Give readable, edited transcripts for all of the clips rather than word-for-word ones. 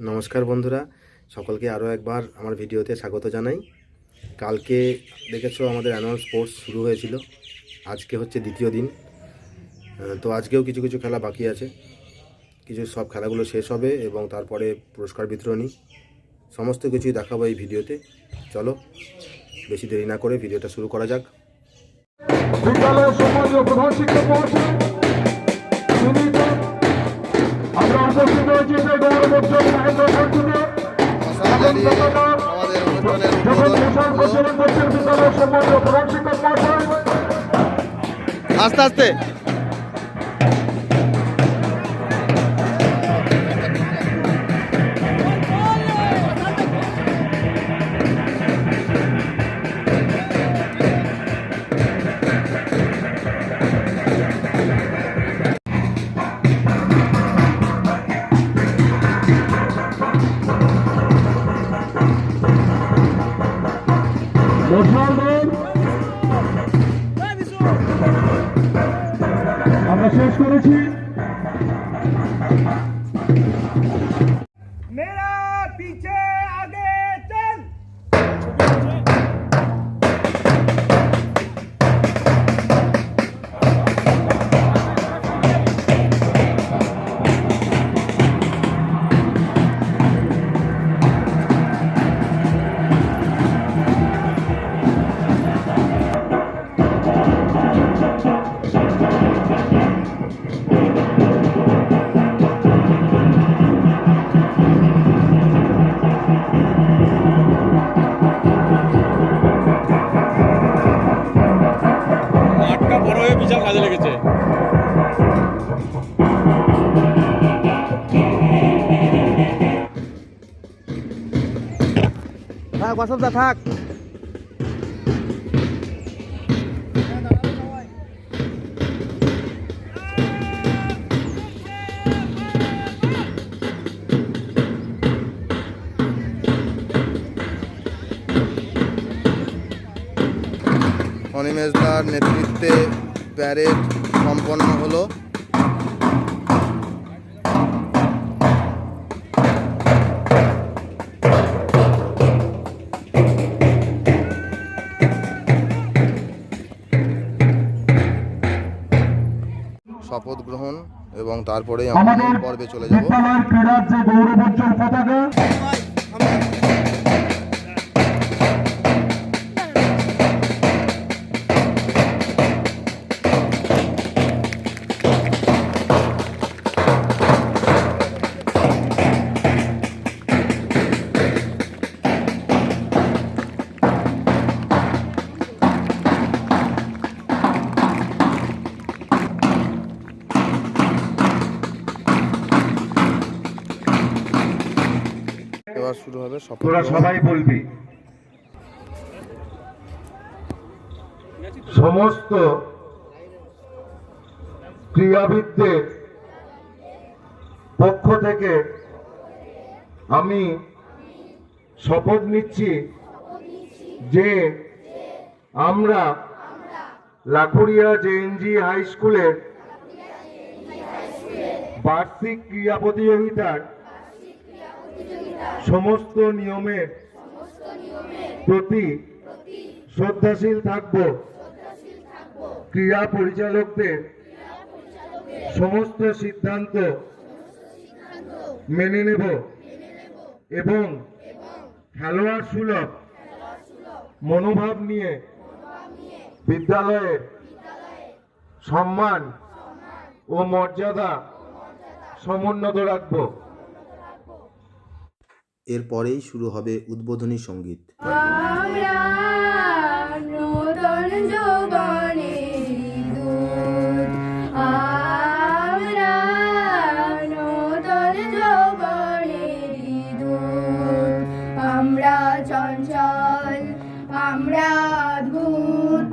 নমস্কার বন্ধুরা, সকলকে আরও একবার আমার ভিডিওতে স্বাগত জানাই। কালকে দেখেছো আমাদের অ্যানুয়াল স্পোর্টস শুরু হয়েছিল, আজকে হচ্ছে দ্বিতীয় দিন। তো আজকেও কিছু কিছু খেলা বাকি আছে, সব খেলাগুলো শেষ হবে এবং তারপরে পুরস্কার বিতরণী সমস্ত কিছুই দেখাবো এই ভিডিওতে। চলো বেশি দেরি না করে ভিডিওটা শুরু করা যাক। বিদ্যালয়ের সম্মানীয় প্রধান শিক্ষক মহাশয়, আমরা উপস্থিত হয়েছি সেই গৌরবোজ্জ্বল মহেন্দ্র সরকারে যখন প্রসার প্রচলন করছেন বিদ্যালয়ের সম্মানীয় প্রধান শিক্ষক মহাশয়। আস্তে আস্তে আমরা শেষ করেছি। मेरा पीछे आगे चल। মাঠটা বড় হয়ে বিশাল কাজে লেগেছে। থাক বাসবদা থাক। অনিমেষদার নেতৃত্বে প্যারেড সম্পন্ন হলো। শপথ গ্রহণ এবং তারপরে আমাদের আমরা পর্বে চলে যাব। বিদ্যালয়ের ক্রীড়ার যে গৌরবোজ্জ্বল পতাকা, এবার শুরু হবে শপথ তোরা গ্রহণ। সবাই বলবি। সমস্ত ক্রীড়াবিদদের পক্ষ থেকে আমি শপথ নিচ্ছি যে আমরা লাখুরিয়া জেএনজি হাই স্কুলের বার্ষিক ক্রীড়া প্রতিযোগিতার সমস্ত নিয়মের প্রতি শ্রদ্ধাশীল থাকব। ক্রীড়া পরিচালকদের সমস্ত সিদ্ধান্ত মেনে নেব এবং খেলোয়াড় সুলভ মনোভাব নিয়ে বিদ্যালয়ের সম্মান ও মর্যাদা সমুন্নত রাখব। এরপরেই শুরু হবে উদ্বোধনী সঙ্গীত। আমরা নূতন যৌবনের দূত, আমরা নূতন যৌবনের দূত, আমরা চঞ্চল, আমরা অদ্ভুত,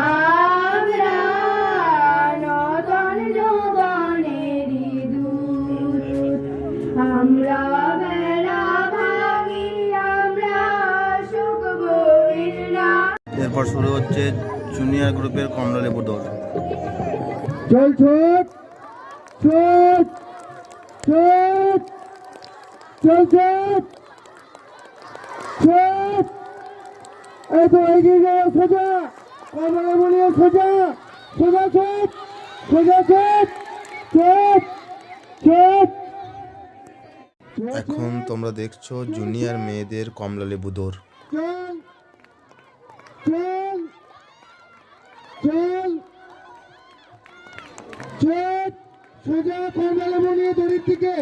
আমরা নূতন যৌবনের দূত, আমরা এরপর শুরু হচ্ছে জুনিয়র গ্রুপের কমলালেবু দৌড়। চল ছোট ছোট ছোট চলছে ছেদ এই তো এগিয়ে যাওয়া সোজা কমলা বলিয়ে সোজা সোজা ছেদ সোজা ছেদ ছেদ ছেদ এখন তোমরা দেখছো জুনিয়র মেয়েদের কমলালেবু দৌড়। চল চল চল ছেদ সোজা কমলা বলিয়ে দড়ির দিকে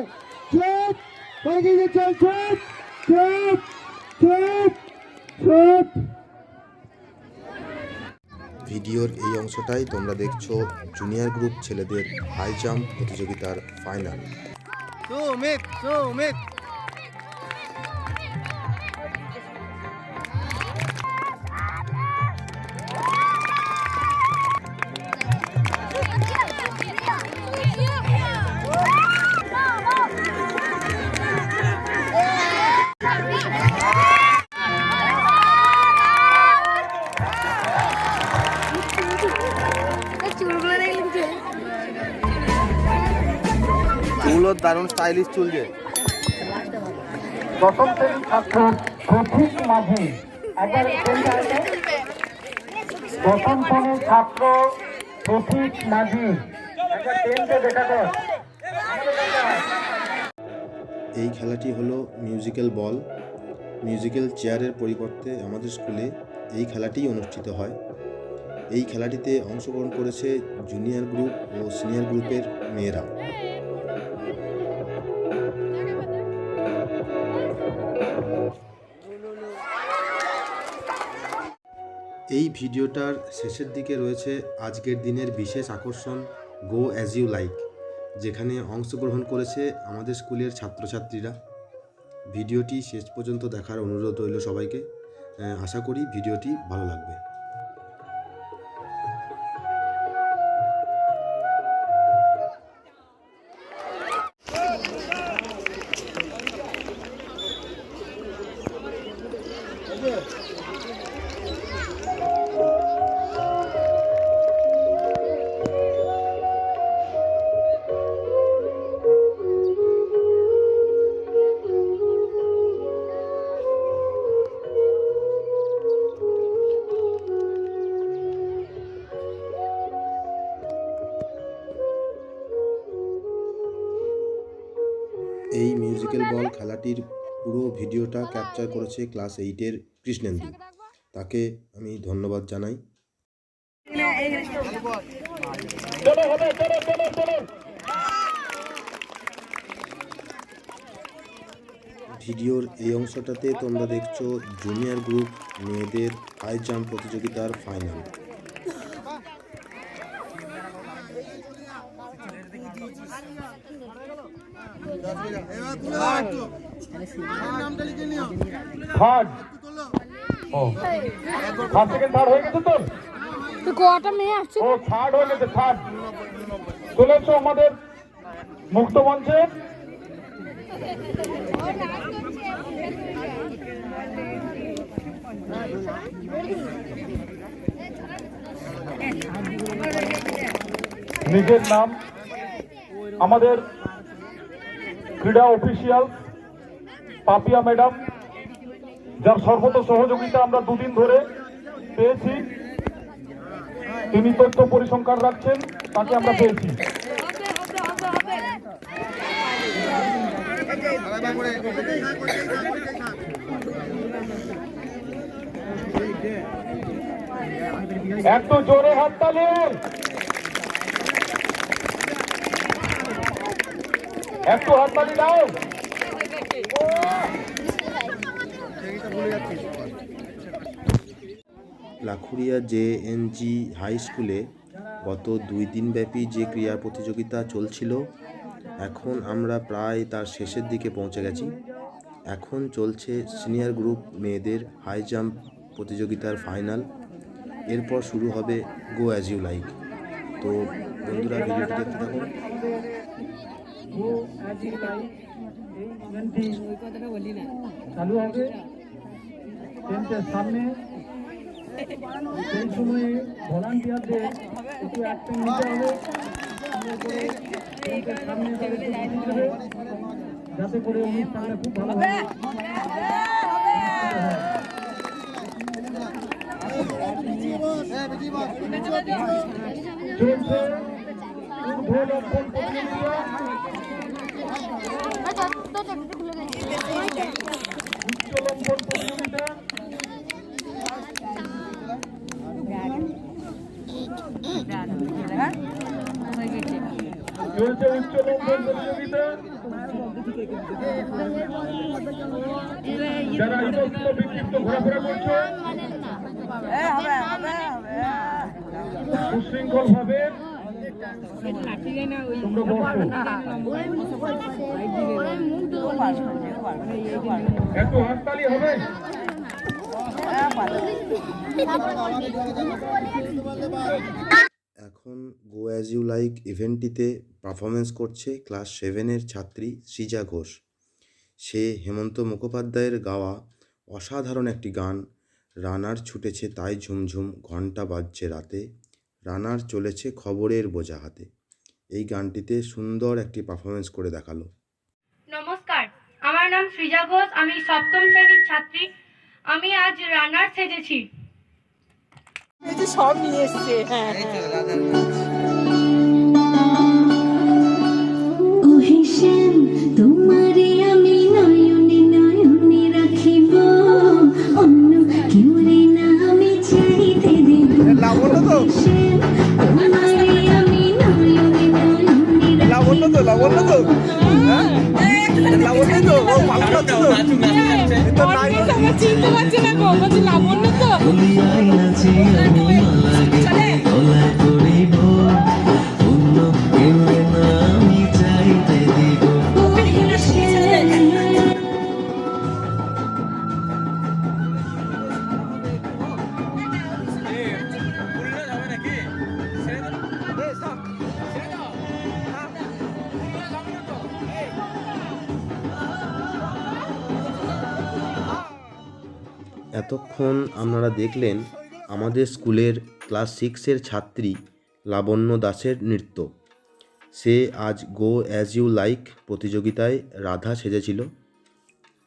ছেদ এগিয়ে চল ছেদ ছেদ ছেদ ছেদ ভিডিওর এই অংশটাই তোমরা দেখছো জুনিয়র গ্রুপ ছেলেদের হাই জাম্প প্রতিযোগিতার ফাইনাল। চুলও দারুণ স্টাইলিশ চুল যে। দশম শ্রেণীর ছাত্র প্রতীক মাঝি একবার দশম শ্রেণীর ছাত্র প্রতীক মাঝি একবার ট্রেনকে দেখা কর। এই খেলাটি হলো মিউজিক্যাল বল। মিউজিক্যাল চেয়ারের পরিবর্তে আমাদের স্কুলে এই খেলাটিই অনুষ্ঠিত হয়। এই খেলাটিতে অংশগ্রহণ করেছে জুনিয়র গ্রুপ ও সিনিয়র গ্রুপের মেয়েরা। এই ভিডিওটার শেষের দিকে রয়েছে আজকের দিনের বিশেষ আকর্ষণ গো অ্যাজ ইউ লাইক, যেখানে অংশগ্রহণ করেছে আমাদের স্কুলের ছাত্রছাত্রীরা। ভিডিওটি শেষ পর্যন্ত দেখার অনুরোধ রইল সবাইকে। আশা করি ভিডিওটি ভালো লাগবে। এই মিউজিক্যাল বল খেলাটির পুরো ভিডিওটা ক্যাপচার করেছে ক্লাস 8-এর কৃষ্ণেন্দু। তাকে আমি ধন্যবাদ জানাই। ভিডিওর এই অংশটাতে তোমরা দেখছো জুনিয়র গ্রুপ মেয়েদের হাই জাম্প প্রতিযোগিতার ফাইনাল। থার্ড সেকেন্ড থার্ড হয়ে গেছে তোর তো কটা মেয়ে আসছে ও থার্ড হয়ে গেছে থার্ড চলে এসো আমাদের মুক্ত মঞ্চে নিজের নাম আমাদের ক্রীড়া অফিসিয়াল পাপিয়া ম্যাডাম, যার সর্বত সহযোগিতা আমরা দুদিন ধরে পেয়েছি, তিনি তথ্য পরিসংখ্যান রাখছেন, তাকে আমরা পেয়েছি। একটু জোরে হাততালি, একটু হাততালি দাও। লাখুরিয়া JNG হাই স্কুলে গত 2 দিনব্যাপী যে ক্রীড়া প্রতিযোগিতা চলছিল, এখন আমরা প্রায় তার শেষের দিকে পৌঁছে গেছি। এখন চলছে সিনিয়র গ্রুপ মেয়েদের হাই জাম্প প্রতিযোগিতার ফাইনাল। এরপর শুরু হবে গো অ্যাজ ইউ লাইক। তো বন্ধুরা, ভিডিওটি দেখতে থাকুন। চালু হবে টেন্টের সামনে। সেই সময়ে ভলান্টিয়ারদের একটু অ্যাকশন নিতে হবে। টেন্টের সামনে তাদেরকে বসিয়ে দেবে। যাতে করে অনুষ্ঠানটা খুব ভালোভাবে চলছে ঊর্ধ্বলম্বন প্রতিযোগিতা। উচ্চলম্বন প্রতিযোগিতা। চলছে উচ্চলম্বন প্রতিযোগিতা। যারা ইতস্ত বিক্ষিপ্ত ঘোরাফেরা করছো সুশৃঙ্খল ভাবে তোমরা বসো। একটু হাততালি হবে। এখন গো অ্যাজ ইউ লাইক ইভেন্টটিতে পারফরমেন্স করছে ক্লাস 7-এর ছাত্রী সৃজা ঘোষ। সে হেমন্ত মুখোপাধ্যায়ের গাওয়া অসাধারণ একটি গান রানার ছুটেছে তাই ঝুমঝুম ঘন্টা বাজছে রাতে, রানার চলেছে খবরের বোঝা হাতে, এই গানটিতে সুন্দর একটি পারফরমেন্স করে দেখালো। নমস্কার, আমার নাম সৃজা ঘোষ, আমি সপ্তম শ্রেণীর ছাত্রী। আমি আজ রানার সেজেছি। সব নিয়ে এসছে। হ্যাঁ তোমারে আমি নয়নে নয়নে রাখিব, অন্য কেউরে না আমি চাইতে দেব। তোমারে আমি নয়নে নয়নে চিনতে পারছি না গো, বলছি লাবণ্য তো। এতক্ষণ আপনারা দেখলেন আমাদের স্কুলের ক্লাস 6-এর ছাত্রী লাবণ্য দাসের নৃত্য। সে আজ গো অ্যাজ ইউ লাইক প্রতিযোগিতায় রাধা সেজেছিল।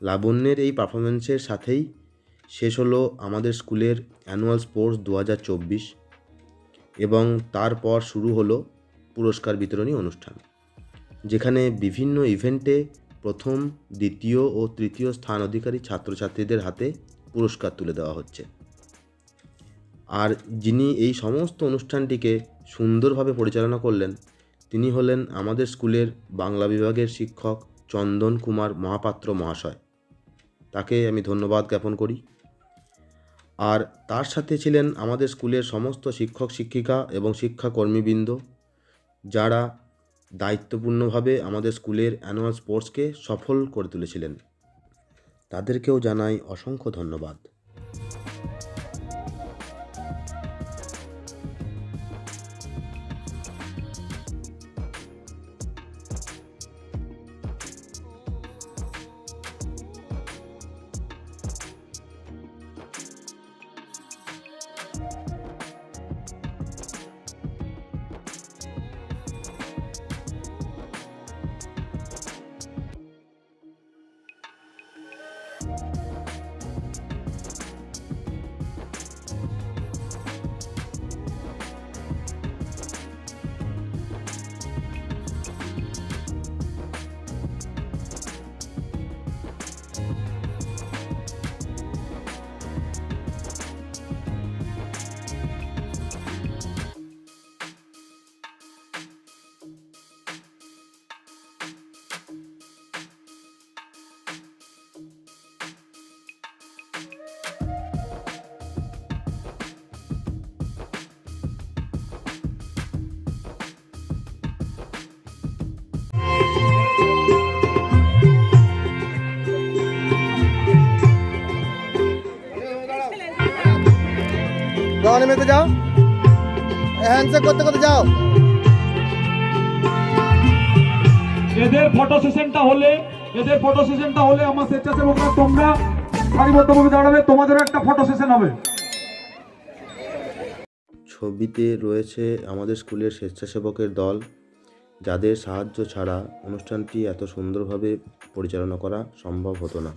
লাবণ্যের এই পারফরমেন্সের সাথেই শেষ হলো আমাদের স্কুলের অ্যানুয়াল স্পোর্টস 2024 এবং তারপর শুরু হলো পুরস্কার বিতরণী অনুষ্ঠান, যেখানে বিভিন্ন ইভেন্টে প্রথম, দ্বিতীয় ও তৃতীয় স্থান অধিকারী ছাত্রছাত্রীদের হাতে পুরস্কার তুলে দেওয়া হচ্ছে। আর যিনি এই সমস্ত অনুষ্ঠানটিকে সুন্দরভাবে পরিচালনা করলেন তিনি হলেন আমাদের স্কুলের বাংলা বিভাগের শিক্ষক চন্দন কুমার মহাপাত্র মহাশয়। তাকে আমি ধন্যবাদ জ্ঞাপন করি। আর তার সাথে ছিলেন আমাদের স্কুলের সমস্ত শিক্ষক শিক্ষিকা এবং শিক্ষাকর্মীবৃন্দ, যারা দায়িত্বপূর্ণভাবে আমাদের স্কুলের অ্যানুয়াল স্পোর্টসকে সফল করে তুলেছিলেন। তাদেরকেও জানাই অসংখ্য ধন্যবাদ। মেতে যাও, হ্যান্ডশেক করতে করতে যাও। এদের ফটো সেশনটা হলে আমার স্বেচ্ছাসেবকরা তোমরা সারিবদ্ধভাবে দাঁড়াবে, তোমাদেরও একটা ফটো সেশন হবে। ছবিতে রয়েছে আমাদের স্কুলের স্বেচ্ছাসেবকের দল যাদের সাহায্য ছাড়া অনুষ্ঠানটি এত সুন্দরভাবে পরিচালনা করা সম্ভব হতো না।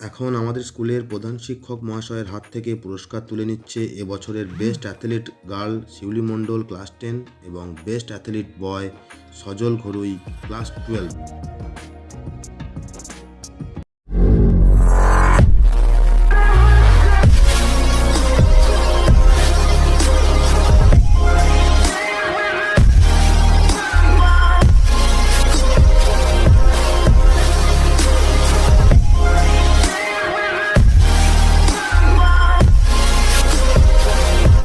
এখন আমাদের স্কুলের প্রধান শিক্ষক মহাশয়ের হাত থেকে পুরস্কার তুলে নিচ্ছে এবছরের বেস্ট অ্যাথলিট গার্ল শিউলি মণ্ডল ক্লাস 10 এবং বেস্ট অ্যাথলিট বয় সজল ঘরুই ক্লাস 12।